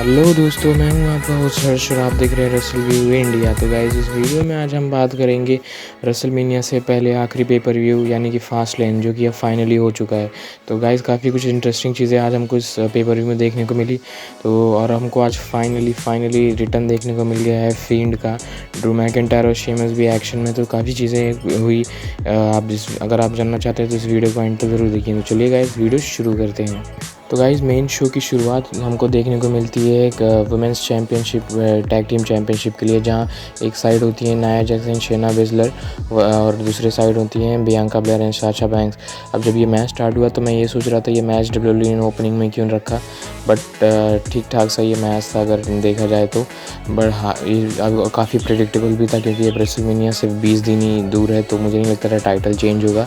Hello दोस्तों, मैं हूं आपका होस्ट हर्ष और आप देख रहे हैं रसल व्यू इंडिया। तो गाइज़, इस वीडियो में आज हम बात करेंगे रसलमेनिया से पहले आखिरी पेपर व्यू यानी कि फास्ट लेन, जो कि अब फाइनली हो चुका है। तो गाइज़, काफ़ी कुछ इंटरेस्टिंग चीज़ें आज हमको इस पेपर व्यू में देखने को मिली। तो और हमको आज फाइनली रिटर्न देखने को मिल गया है फील्ड का। ड्रू मैकिंटायर और शेमस भी एक्शन में, तो काफ़ी चीज़ें हुई। अगर आप जानना चाहते हैं तो इस वीडियो को एंड तक ज़रूर देखिए। तो चलिए गाइज़, वीडियो शुरू करते हैं। तो गाइज़, मेन शो की शुरुआत हमको देखने को मिलती है एक women's championship, tag team championship के लिए, जहां एक साइड होती है नाया जैक्सन, शेना बेजलर और दूसरे साइड होती हैं Bianca Blair and Sasha banks. अब जब ये मैच स्टार्ट हुआ तो मैं ये सोच रहा था ये मैच डब्ल्यूडब्ल्यूई ने ओपनिंग में क्यों रखा, बट ठीक ठाक सा ये मैच था अगर देखा जाए तो। बट हाँ, ये काफ़ी प्रेडिक्टेबल भी था क्योंकि ये रेसलमेनिया सिर्फ 20 दिन ही दूर है, तो मुझे नहीं लगता था टाइटल चेंज होगा।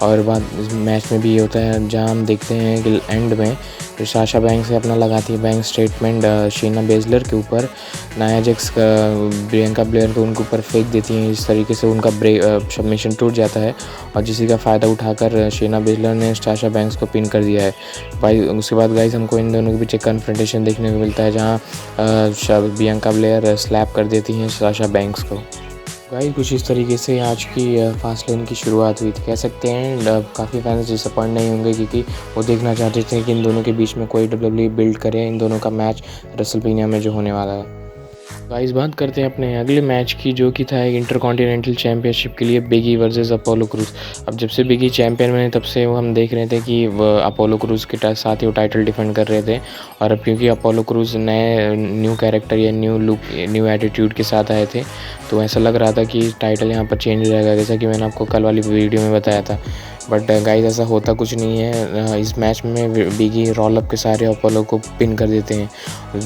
और बाद इस मैच में भी ये होता है जहां हम देखते हैं कि एंड में तो साशा बैंक से अपना लगाती है बैंक स्टेटमेंट शेना बेजलर के ऊपर। नाया जैक्स का बियांका ब्लेयर को उनके ऊपर फेंक देती हैं। इस तरीके से उनका सबमिशन टूट जाता है और जिसी का फ़ायदा उठाकर शेना बेजलर ने साशा बैंक्स को पिन कर दिया है। भाई उसके बाद गाइस, हमको इन दोनों के बीच एक कन्फ्रंटेशन देखने को मिलता है जहाँ बियांका ब्लेयर स्लैप कर देती हैं साशा बैंक्स को। भाई कुछ इस तरीके से आज की फास्ट लेन की शुरुआत हुई थी, कह सकते हैं। काफ़ी फैंस डिसअपॉइंट नहीं होंगे क्योंकि वो देखना चाहते थे कि इन दोनों के बीच में कोई डब्ल्यूडब्ल्यूई बिल्ड करे इन दोनों का मैच रेसलमेनिया में जो होने वाला है। गाइस, बात करते हैं अपने अगले मैच की, जो कि था एक इंटरकॉन्टिनेंटल चैंपियनशिप के लिए बिगी वर्सेस अपोलो क्रूज। अब जब से बिगी चैंपियन बने तब से वो हम देख रहे थे कि वह अपोलो क्रूज के साथ ही वो टाइटल डिफेंड कर रहे थे। और अब क्योंकि अपोलो क्रूज नए न्यू कैरेक्टर या न्यू लुक, न्यू एटीट्यूड के साथ आए थे, तो ऐसा लग रहा था कि टाइटल यहाँ पर चेंज हो जाएगा, जैसा कि मैंने आपको कल वाली वीडियो में बताया था। बट गाइस, ऐसा होता कुछ नहीं है। इस मैच में बिगी रोल-अप के सारे अपोलो को पिन कर देते हैं।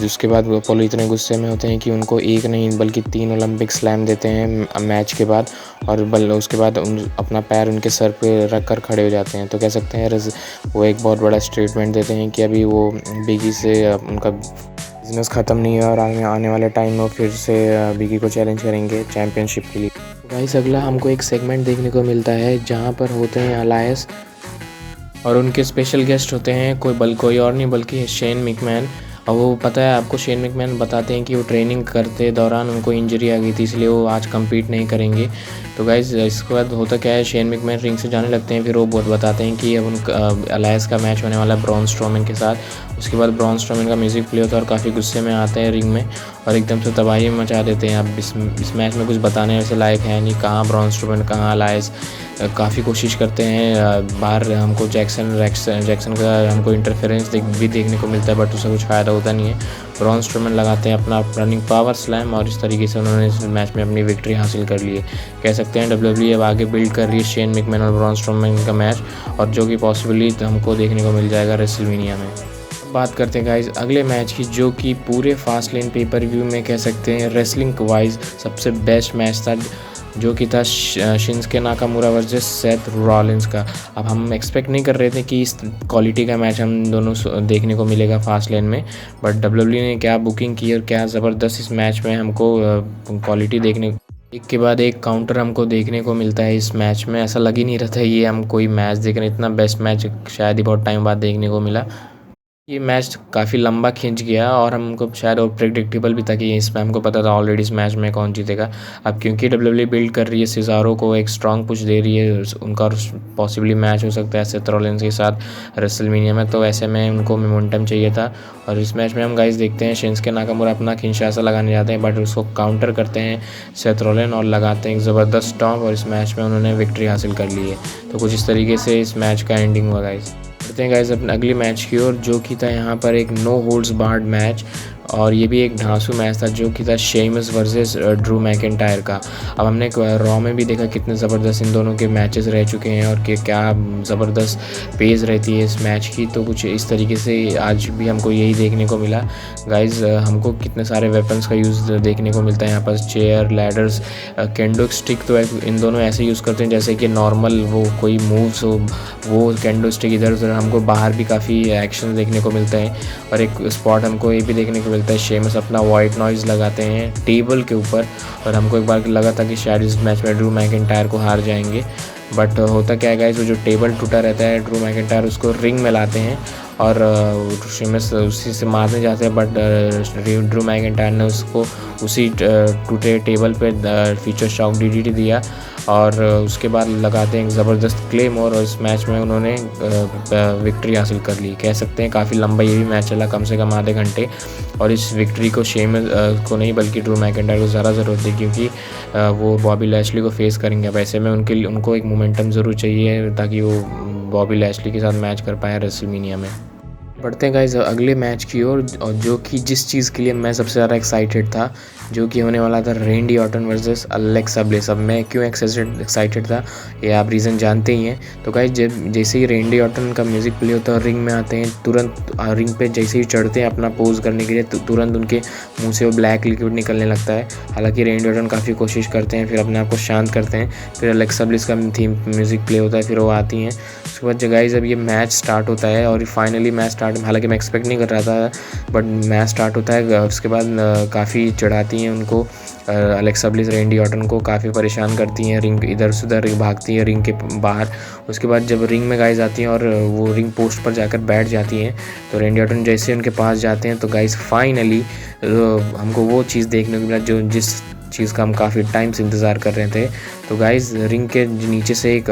उसके बाद अपोलो इतने गुस्से में होते हैं कि उनको एक नहीं बल्कि 3 ओलंपिक स्लैम देते हैं मैच के बाद। और उसके बाद अपना पैर उनके सर पे रख कर खड़े हो जाते हैं। तो कह सकते हैं वो एक बहुत बड़ा स्टेटमेंट देते हैं कि अभी वो बिगी से उनका बिजनेस ख़त्म नहीं है और आने वाले टाइम में फिर से बिगी को चैलेंज करेंगे चैम्पियनशिप के लिए। गाइस, अगला हमको एक सेगमेंट देखने को मिलता है जहां पर होते हैं अलायंस और उनके स्पेशल गेस्ट होते हैं कोई और नहीं बल्कि शेन मैकमैन। और वो पता है आपको, शेन मैकमैन बताते हैं कि वो ट्रेनिंग करते दौरान उनको इंजरी आ गई थी, इसलिए वो आज कम्पीट नहीं करेंगे। तो गाइज़, इसके बाद होता क्या है, शेन मैकमैन रिंग से जाने लगते हैं। फिर वो बताते हैं कि अब उनका अलायंस का मैच होने वाला है ब्रॉन स्ट्रोमैन के साथ। उसके बाद ब्रॉन स्ट्रोमैन का म्यूज़िक प्ले होता है और काफ़ी गुस्से में आते हैं रिंग में और एकदम से तबाही मचा देते हैं। अब इस मैच में कुछ बताने वैसे लायक है नहीं, कहाँ ब्रॉन स्ट्रोमैन कहाँ अलायंस। काफ़ी कोशिश करते हैं बाहर, हमको जैक्सन का हमको इंटरफेरेंस भी देखने को मिलता है, बट उससे कुछ फ़ायदा होता नहीं है। ब्रॉन स्ट्रोमैन लगाते हैं अपना रनिंग पावर स्लैम और इस तरीके से उन्होंने इस मैच में अपनी विक्ट्री हासिल कर ली है। कह सकते हैं डब्ल्यूडब्ल्यूई अब आगे बिल्ड कर रही है शेन मैकमैन और ब्रॉन स्ट्रोमैन का मैच, और जो कि पॉसिबली हमको देखने को मिल जाएगा रेसलमेनिया में। बात करते हैं गाइज अगले मैच की, जो कि पूरे फास्ट लेन पेपर व्यू में कह सकते हैं रेसलिंग वाइज सबसे बेस्ट मैच था, जो कि था Shinsuke Nakamura versus Seth Rollins का। अब हम एक्सपेक्ट नहीं कर रहे थे कि इस क्वालिटी का मैच हम दोनों देखने को मिलेगा फास्ट लेन में, बट डब्ल्यूडब्ल्यूई ने क्या बुकिंग की और क्या ज़बरदस्त इस मैच में हमको क्वालिटी देखने, एक के बाद एक काउंटर हमको देखने को मिलता है इस मैच में। ऐसा लग ही नहीं रहा था ये हम कोई मैच देख रहे हैं, इतना बेस्ट मैच शायद ही बहुत टाइम बाद देखने को मिला। ये मैच काफ़ी लंबा खिंच गया और हमको शायद और प्रेडिक्टेबल भी था कि इसमें हमको पता था ऑलरेडी इस मैच में कौन जीतेगा। अब क्योंकि डब्ल्यूडब्ल्यूई बिल्ड कर रही है सिज़ारो को, एक स्ट्रॉन्ग पुश दे रही है, उनका पॉसिबली मैच हो सकता है सेथ रॉलिंस के साथ रेसलमेनिया में, तो ऐसे में उनको मोमेंटम चाहिए था। और इस मैच में हम गाइस देखते हैं शिंसुके नाकामुरा अपना किंशासा लगाने जाते हैं, बट उसको काउंटर करते हैं सेथ रॉलिंस और लगाते हैं एक ज़बरदस्त स्टॉम्प, और इस मैच में उन्होंने विक्ट्री हासिल कर ली है। तो कुछ इस तरीके से इस मैच का एंडिंग हुआ गाइस। करते हैं गाइस अपने अगले मैच की ओर, जो कि था यहाँ पर एक नो होल्ड्स बार्ड मैच, और ये भी एक ढांसू मैच था, जो कि था शेमस वर्सेस ड्रू मैकिंटायर का। अब हमने रॉ में भी देखा कितने ज़बरदस्त इन दोनों के मैचेस रह चुके हैं और क्या ज़बरदस्त पेस रहती है इस मैच की। तो कुछ इस तरीके से आज भी हमको यही देखने को मिला गाइज। हमको कितने सारे वेपन्स का यूज़ देखने को मिलता है यहाँ पर, चेयर, लैडर्स, कैंडो स्टिक, तो इन दोनों ऐसे यूज़ करते हैं जैसे कि नॉर्मल वो कोई मूव्स हो, वो कैंडो स्टिक इधर उधर। हमको बाहर भी काफ़ी एक्शन देखने को मिलता है और एक स्पॉट हमको ये भी देखने को मिलता है, शेमस अपना वाइट नॉइज़ लगाते हैं टेबल के ऊपर, और हमको एक बार लगा था कि शायद इस मैच में ड्रू मैकिंटायर को हार जाएंगे, बट होता क्या है गाइस, वो जो टेबल टूटा रहता है ड्रू मैकिंटायर उसको रिंग में लाते हैं और शेमस उसी से मारने जाते हैं, बट ड्रू मैकिंटायर ने उसको उसी टूटे table pay feature shock DDT दिया और उसके बाद लगाते हैं एक ज़बरदस्त क्लेम और इस मैच में उन्होंने विक्ट्री हासिल कर ली। कह सकते हैं काफ़ी लंबा ये भी मैच चला, कम से कम आधे घंटे, और इस विक्ट्री को शेमस को नहीं बल्कि ड्रू मैकिंटायर को ज़्यादा ज़रूरत थी, क्योंकि वो बॉबी लैशली को फेस करेंगे। वैसे में उनको एक मोमेंटम ज़रूर चाहिए ताकि वो बॉबी लैशली के साथ मैच कर पाए रेसलमेनिया में। बढ़ते हैं गाइस अगले मैच की ओर, और जो कि जिस चीज़ के लिए मैं सबसे ज़्यादा एक्साइटेड था, जो कि होने वाला था रेंडी ऑर्टन वर्सेस अलेक्सा ब्लिस। अब मैं क्यों एक्साइटेड था ये आप रीज़न जानते ही हैं। तो गाइस जैसे ही रेंडी ऑर्टन का म्यूज़िक प्ले होता है और रिंग में आते हैं, तुरंत रिंग पे जैसे ही चढ़ते हैं अपना पोज करने के लिए, तुरंत उनके मुंह से वो ब्लैक लिक्विड निकलने लगता है। हालांकि रेंडी ऑर्टन काफ़ी कोशिश करते हैं, फिर अपने आप को शांत करते हैं, फिर अलेक्सा ब्लिस का थीम म्यूज़िक प्ले होता है, फिर वो आती हैं। उसके बाद गाइस जब ये मैच स्टार्ट होता है और फाइनली मैच स्टार्ट, हालांकि मैं एक्सपेक्ट नहीं कर रहा था, बट मैच स्टार्ट होता है। उसके बाद काफ़ी चढ़ाती हैं उनको अलेक्सा ब्लिस रेंडी ऑर्टन को, काफ़ी परेशान करती हैं, रिंग इधर से उधर भागती है रिंग के बाहर। उसके बाद जब रिंग में गाइस आती हैं और वो रिंग पोस्ट पर जाकर बैठ जाती हैं, तो रेंडी ऑर्टन जैसे उनके पास जाते हैं तो गाइस फाइनली हमको वो चीज़ देखने को मिला जो जिस चीज़ का हम काफ़ी टाइम से इंतज़ार कर रहे थे। तो गाइस रिंग के नीचे से एक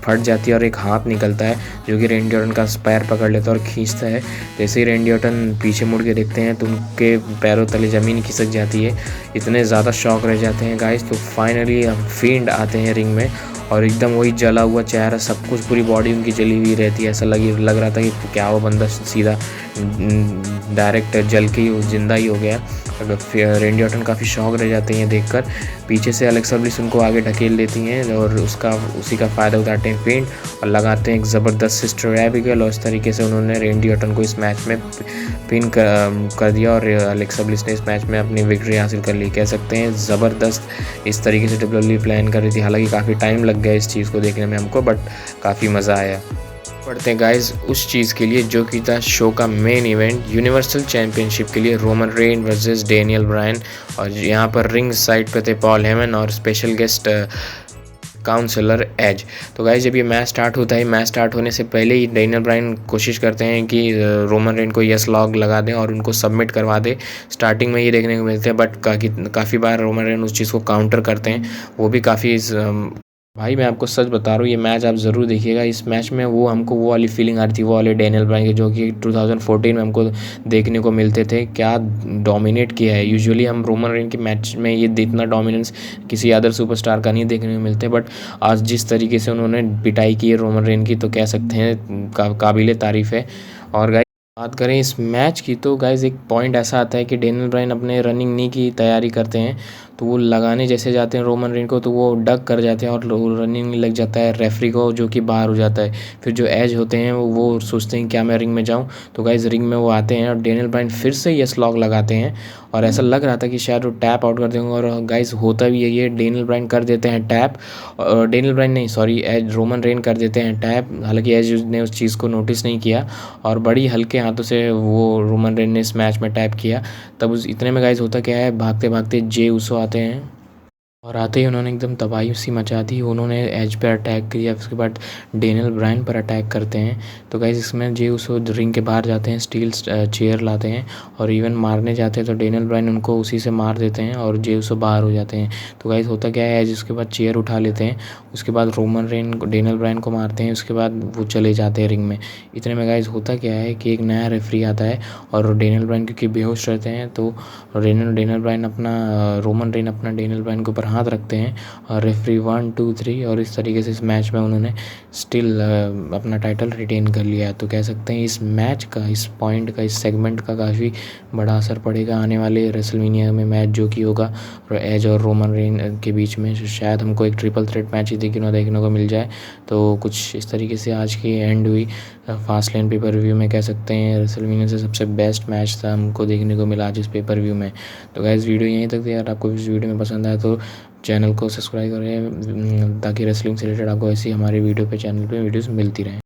फट जाती है और एक हाथ निकलता है जो कि रेंडी ऑर्टन का पैर पकड़ लेता है और खींचता है। जैसे ही रेंडी ऑर्टन पीछे मुड़ के देखते हैं तो उनके पैरों तले ज़मीन खिसक जाती है, इतने ज़्यादा शॉक रह जाते हैं गाइस। तो फाइनली फील्ड आते हैं रिंग में और एकदम वही जला हुआ चेहरा, सब कुछ, पूरी बॉडी उनकी जली हुई रहती है। ऐसा लग रहा था कि क्या वो बंदा सीधा डायरेक्ट जल के ही जिंदा ही हो गया। फिर रेंडी ऑर्टन काफ़ी शॉक रह जाते हैं देखकर। पीछे से अलेक्सा ब्लिस उनको आगे ढकेल देती हैं और उसी का फ़ायदा उठाते हैं फेंट और लगाते हैं एक ज़बरदस्त सिस्टर एबिगेल, और इस तरीके से उन्होंने रेंडी ऑर्टन को इस मैच में पिन कर दिया और अलेक्सा ब्लिस ने इस मैच में अपनी विक्ट्री हासिल कर ली। कह सकते हैं ज़बरदस्त इस तरीके से डब्ल्यूडब्ल्यूई प्लान कर रही थी। हालांकि काफ़ी टाइम लग गया इस चीज़ को देखने में हमको, बट काफ़ी मज़ा आया। बढ़ते हैं गाइस उस चीज़ के लिए जो कि था शो का मेन इवेंट, यूनिवर्सल चैंपियनशिप के लिए Roman rain versus Daniel Bryan. और यहाँ पर रिंग साइड पे थे पॉल हेमन और स्पेशल गेस्ट काउंसलर एज। तो गाइस जब ये मैच स्टार्ट होता है, मैच स्टार्ट होने से पहले ही डेनियल ब्रायन कोशिश करते हैं कि रोमन रेन को यस लॉक लगा दें और उनको सबमिट करवा दे। स्टार्टिंग में ये देखने को मिलते हैं, बट काफ़ी बार रोमन रेन उस चीज़ को काउंटर करते हैं, वो भी काफ़ी भाई मैं आपको सच बता रहा हूँ, ये मैच आप ज़रूर देखिएगा। इस मैच में हमको वो वाली फीलिंग आ रही थी, वो वाले डेनियल ब्रायन के जो कि 2014 में हमको देखने को मिलते थे। क्या डोमिनेट किया है। यूजुअली हम रोमन रेन के मैच में ये इतना डोमिनेंस किसी अदर सुपरस्टार का नहीं देखने को मिलते, बट आज जिस तरीके से उन्होंने पिटाई की है रोमन रेन की, तो कह सकते हैं काबिल तारीफ़ है। और गाइस बात करें इस मैच की, तो गाइस एक पॉइंट ऐसा आता है कि डेनियल ब्रायन अपने रनिंग नी की तैयारी करते हैं, तो वो लगाने जैसे जाते हैं रोमन रेन को, तो वो डक कर जाते हैं और रनिंग लग जाता है रेफरी को, जो कि बाहर हो जाता है। फिर जो एज होते हैं वो सोचते हैं क्या मैं रिंग में जाऊं, तो गाइस रिंग में वो आते हैं और डेनियल ब्रायन फिर से यस लॉक लगाते हैं और ऐसा लग रहा था कि शायद वो टैप आउट कर देंगे, और गाइस होता भी है ये, डेनियल ब्रायन कर देते हैं टैप। डेनियल ब्रायन नहीं, सॉरी, एज रोमन रेन कर देते हैं टैप। हालांकि एज ने उस चीज़ को नोटिस नहीं किया और बड़ी हल्के हाथों से वो रोमन रेन ने इस मैच में टैप किया। तब उस इतने में गाइस होता क्या है, भागते भागते जे उसो आते हैं और आते ही उन्होंने एकदम तबाही सी मचा दी। उन्होंने एज पर अटैक किया, उसके बाद डेनियल ब्रायन पर अटैक करते हैं। तो गाइस इसमें जे उसो रिंग के बाहर जाते हैं, स्टील चेयर लाते हैं और इवन मारने जाते हैं, तो डेनियल ब्रायन उनको उसी से मार देते हैं और जे उसो बाहर हो जाते हैं। तो गाइस होता क्या है, एज उसके बाद चेयर उठा लेते हैं, उसके बाद रोमन रेन को डेनियल ब्रायन को मारते हैं, उसके बाद वो चले जाते हैं रिंग में। इतने में गाइस होता क्या है कि एक नया रेफरी आता है और डेनियल ब्रायन क्योंकि बेहोश रहते हैं, तो डेनियल ब्रायन अपना रोमन रेन अपना डेनियल ब्रायन के ऊपर हाथ रखते हैं और रेफरी 1 2 3, और इस तरीके से इस मैच में उन्होंने स्टिल अपना टाइटल रिटेन कर लिया है। तो कह सकते हैं इस मैच का, इस पॉइंट का, इस सेगमेंट का काफ़ी बड़ा असर पड़ेगा आने वाले रेसलमेनिया में मैच जो कि होगा एज और रोमन रेन के बीच में। शायद हमको एक ट्रिपल थ्रेट मैच ही देखने को मिल जाए। तो कुछ इस तरीके से आज की एंड हुई फास्ट लेन पेपर रिव्यू में। कह सकते हैं रेसलमेनिया से सबसे बेस्ट मैच था हमको देखने को मिला आज इस पेपर व्यू में। तो गाइस वीडियो यहीं तक थी। अगर आपको इस वीडियो में पसंद आया तो चैनल को सब्सक्राइब करें ताकि रेसलिंग से रिलेटेड आपको ऐसी हमारी वीडियो पे चैनल पे वीडियोस मिलती रहें।